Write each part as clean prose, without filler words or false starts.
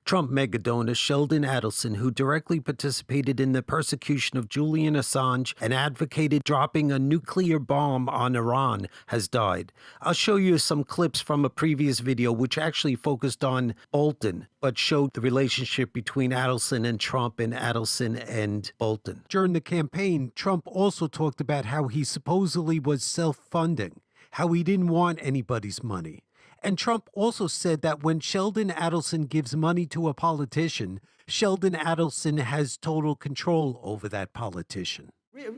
Trump mega-donor Sheldon Adelson, who directly participated in the persecution of Julian Assange and advocated dropping a nuclear bomb on Iran, has died. I'll show you some clips from a previous video which actually focused on Bolton, but showed the relationship between Adelson and Trump and Adelson and Bolton. During the campaign, Trump also talked about how he supposedly was self-funding, how he didn't want anybody's money. And Trump also said that when Sheldon Adelson gives money to a politician, Sheldon Adelson has total control over that politician.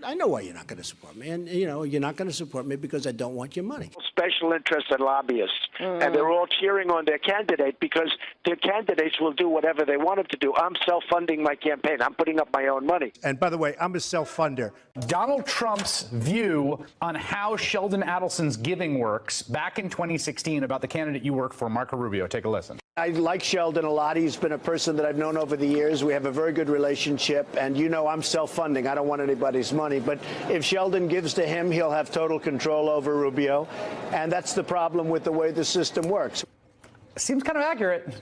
I know why you're not going to support me. And, you're not going to support me because I don't want your money. Special interests and lobbyists. And they're all cheering on their candidate because their candidates will do whatever they want them to do. I'm self-funding my campaign. I'm putting up my own money. And by the way, I'm a self-funder. Donald Trump's view on how Sheldon Adelson's giving works back in 2016 about the candidate you work for, Marco Rubio. Take a listen. I like Sheldon a lot. He's been a person that I've known over the years. We have a very good relationship. And I'm self-funding. I don't want anybody's money. But if Sheldon gives to him, he'll have total control over Rubio. And that's the problem with the way the system works. Seems kind of accurate.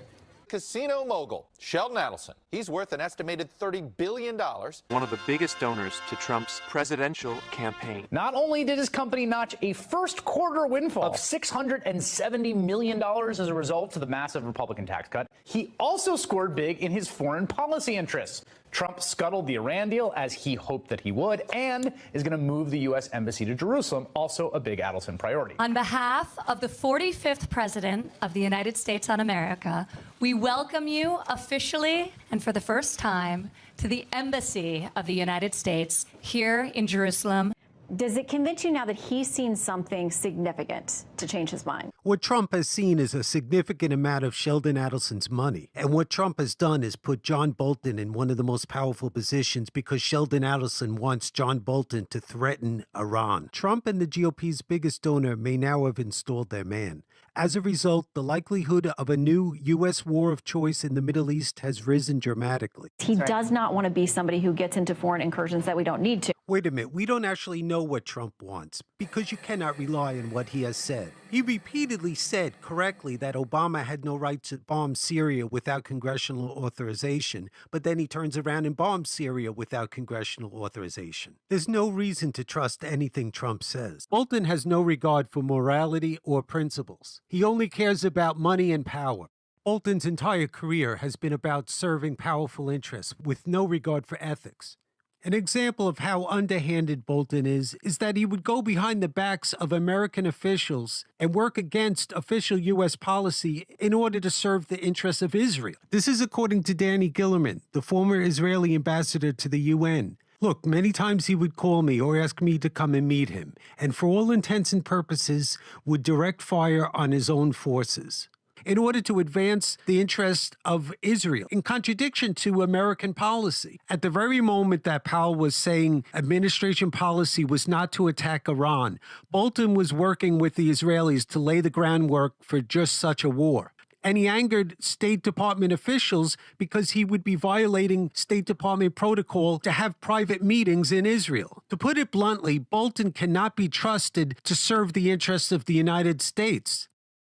Casino mogul Sheldon Adelson. He's worth an estimated $30 billion. One of the biggest donors to Trump's presidential campaign. Not only did his company notch a first quarter windfall of $670 million as a result of the massive Republican tax cut, he also scored big in his foreign policy interests. Trump scuttled the Iran deal as he hoped that he would and is going to move the U.S. Embassy to Jerusalem, also a big Adelson priority. On behalf of the 45th President of the United States of America, we welcome you officially and for the first time to the Embassy of the United States here in Jerusalem. Does it convince you now that he's seen something significant to change his mind? What Trump has seen is a significant amount of Sheldon Adelson's money. And what Trump has done is put John Bolton in one of the most powerful positions because Sheldon Adelson wants John Bolton to threaten Iran. Trump and the GOP's biggest donor may now have installed their man. As a result, the likelihood of a new U.S. war of choice in the Middle East has risen dramatically. He does not want to be somebody who gets into foreign incursions that we don't need to. Wait a minute, we don't actually know what Trump wants because you cannot rely on what he has said. He repeatedly said correctly that Obama had no right to bomb Syria without congressional authorization, but then he turns around and bombs Syria without congressional authorization. There's no reason to trust anything Trump says. Bolton has no regard for morality or principles. He only cares about money and power. Bolton's entire career has been about serving powerful interests with no regard for ethics. An example of how underhanded Bolton is that he would go behind the backs of American officials and work against official U.S. policy in order to serve the interests of Israel. This is according to Danny Gillerman, the former Israeli ambassador to the UN. Look, many times he would call me or ask me to come and meet him, and for all intents and purposes would direct fire on his own forces in order to advance the interest of Israel, in contradiction to American policy. At the very moment that Powell was saying administration policy was not to attack Iran, Bolton was working with the Israelis to lay the groundwork for just such a war. And he angered State Department officials because he would be violating State Department protocol to have private meetings in Israel. To put it bluntly, Bolton cannot be trusted to serve the interests of the United States.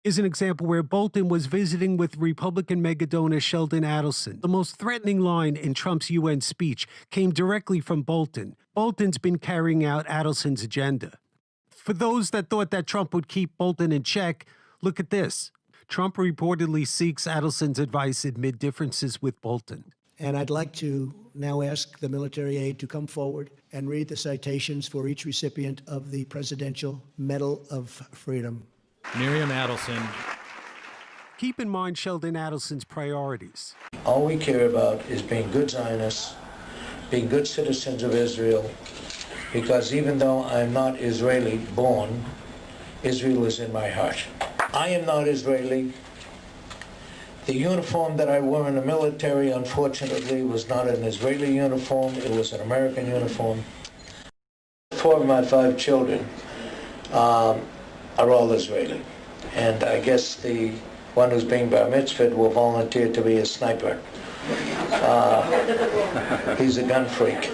Is an example where Bolton was visiting with Republican megadonor Sheldon Adelson. The most threatening line in Trump's UN speech came directly from Bolton. Bolton's been carrying out Adelson's agenda. For those that thought that Trump would keep Bolton in check, look at this. Trump reportedly seeks Adelson's advice amid differences with Bolton. And I'd like to now ask the military aide to come forward and read the citations for each recipient of the Presidential Medal of Freedom. Miriam Adelson. Keep in mind Sheldon Adelson's priorities. All we care about is being good Zionists, being good citizens of Israel, because even though I'm not Israeli born, Israel is in my heart. I am not Israeli. The uniform that I wore in the military, unfortunately, was not an Israeli uniform. It was an American uniform. 4 of my 5 children are all Israeli. And I guess the one who's being bar mitzvahed will volunteer to be a sniper. He's a gun freak.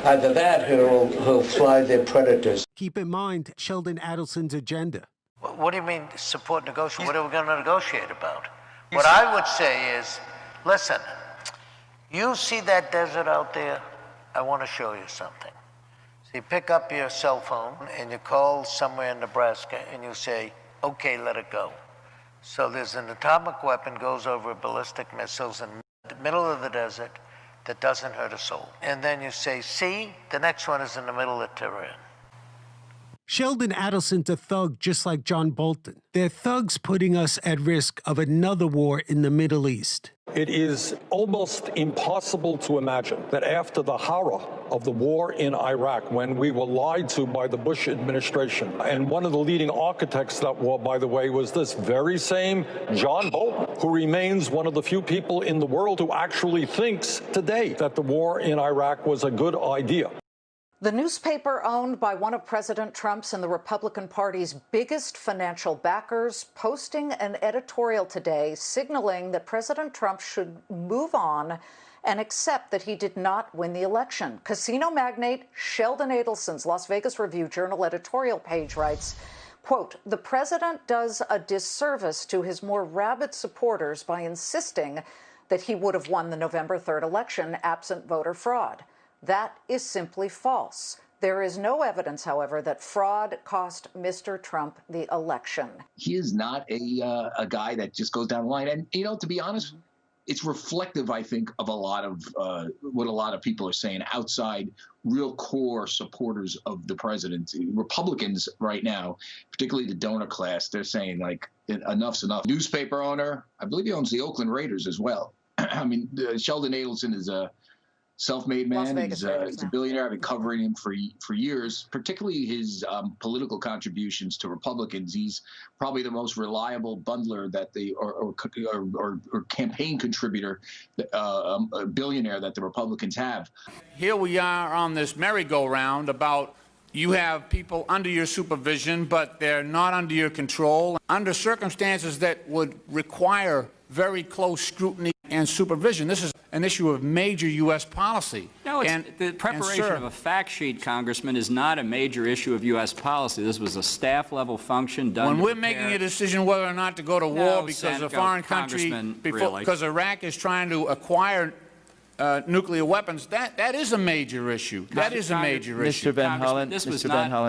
Either that or he'll fly their predators. Keep in mind Sheldon Adelson's agenda. What do you mean support negotiation? What are we going to negotiate about? What I would say is Listen, you see that desert out there? I want to show you something. So you pick up your cell phone and you call somewhere in Nebraska and you say, okay, let it go. So there's an atomic weapon goes over ballistic missiles in the middle of the desert that doesn't hurt a soul. And then you say, see, the next one is in the middle of Tehran. Sheldon Adelson's a thug just like John Bolton. They're thugs putting us at risk of another war in the Middle East. It is almost impossible to imagine that after the horror of the war in Iraq, when we were lied to by the Bush administration, and one of the leading architects of that war, by the way, was this very same John Bolton, who remains one of the few people in the world who actually thinks today that the war in Iraq was a good idea. The newspaper owned by one of President Trump's and the Republican Party's biggest financial backers posting an editorial today signaling that President Trump should move on and accept that he did not win the election. Casino magnate Sheldon Adelson's Las Vegas Review-Journal editorial page writes, quote, the president does a disservice to his more rabid supporters by insisting that he would have won the November 3rd election absent voter fraud. That is simply false. There is no evidence, however, that fraud cost Mr. Trump the election. He is not a guy that just goes down the line. And, you know, to be honest, it's reflective, I think, of a lot of what a lot of people are saying outside real core supporters of the president. Republicans right now, particularly the donor class, they're saying, like, enough's enough. Newspaper owner, I believe he owns the Oakland Raiders as well. I mean, Sheldon Adelson is a self-made man. He's a billionaire. I've been covering him for years, particularly his political contributions to Republicans. He's probably the most reliable bundler that or campaign contributor, a billionaire that the Republicans have. Here we are on this merry-go-round about you have people under your supervision, but they're not under your control, under circumstances that would require very close scrutiny and supervision. This is an issue of major U.S. policy. No, the preparation of a fact sheet, Congressman, is not a major issue of U.S. policy. This was a staff-level function done. When we're making a decision whether or not to go to war because a foreign country, because Iraq is trying to acquire nuclear weapons, that is a major issue. That is a major issue. Mr. Van Hollen,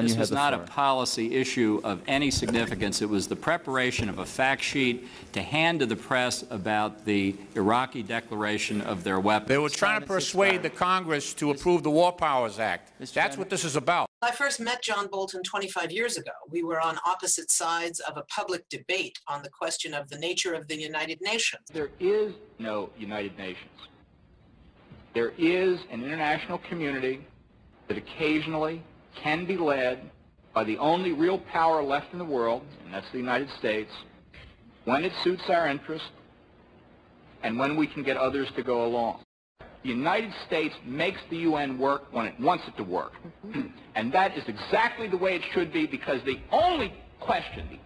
this was not a policy issue of any significance. It was the preparation of a fact sheet to hand to the press about the Iraqi declaration of their weapons. They were trying to persuade the Congress to approve the War Powers Act. That's what this is about. I first met John Bolton 25 years ago. We were on opposite sides of a public debate on the question of the nature of the United Nations. There is no United Nations. There is an international community that occasionally can be led by the only real power left in the world, and that's the United States, when it suits our interest and when we can get others to go along. The United States makes the UN work when it wants it to work. And that is exactly the way it should be, because the only question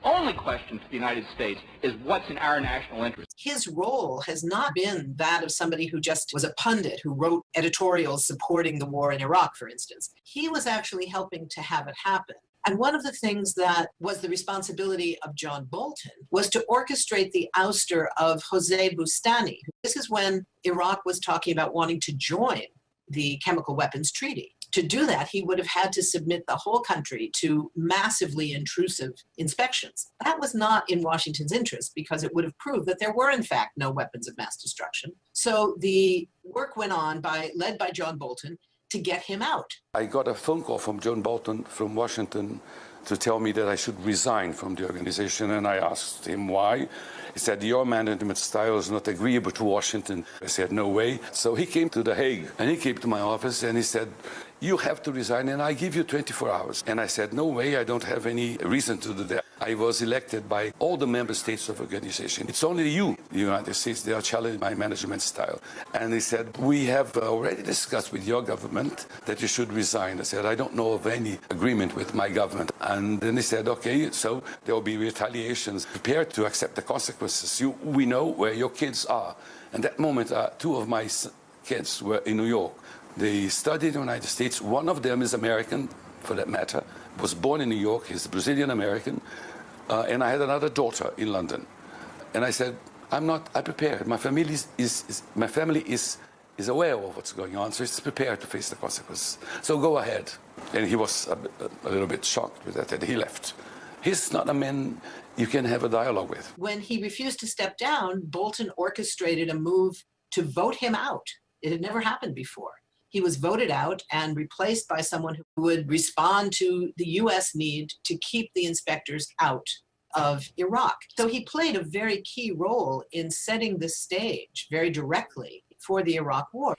for the United States is what's in our national interest. His role has not been that of somebody who just was a pundit who wrote editorials supporting the war in Iraq, for instance. He was actually helping to have it happen. And one of the things that was the responsibility of John Bolton was to orchestrate the ouster of Jose Bustani. This is when Iraq was talking about wanting to join the Chemical Weapons Treaty. To do that, he would have had to submit the whole country to massively intrusive inspections. That was not in Washington's interest, because it would have proved that there were, in fact, no weapons of mass destruction. So the work went on, led by John Bolton, to get him out. I got a phone call from John Bolton from Washington to tell me that I should resign from the organization, and I asked him why. He said, your management style is not agreeable to Washington. I said, no way. So he came to The Hague, and he came to my office, and he said, you have to resign, and I give you 24 hours. And I said, no way, I don't have any reason to do that. I was elected by all the member states of the organization. It's only you, the United States, that are challenging my management style. And he said, we have already discussed with your government that you should resign. I said, I don't know of any agreement with my government. And then he said, okay, so there will be retaliations. Prepare to accept the consequences. We know where your kids are. And that moment, two of my kids were in New York. They studied in the United States. One of them is American, for that matter, was born in New York. He's a Brazilian American. And I had another daughter in London. And I said, I prepared. My family is aware of what's going on, so it's prepared to face the consequences. So go ahead. And he was a little bit shocked with that, and he left. He's not a man you can have a dialogue with. When he refused to step down, Bolton orchestrated a move to vote him out. It had never happened before. He was voted out and replaced by someone who would respond to the U.S. need to keep the inspectors out of Iraq. So he played a very key role in setting the stage very directly for the Iraq War.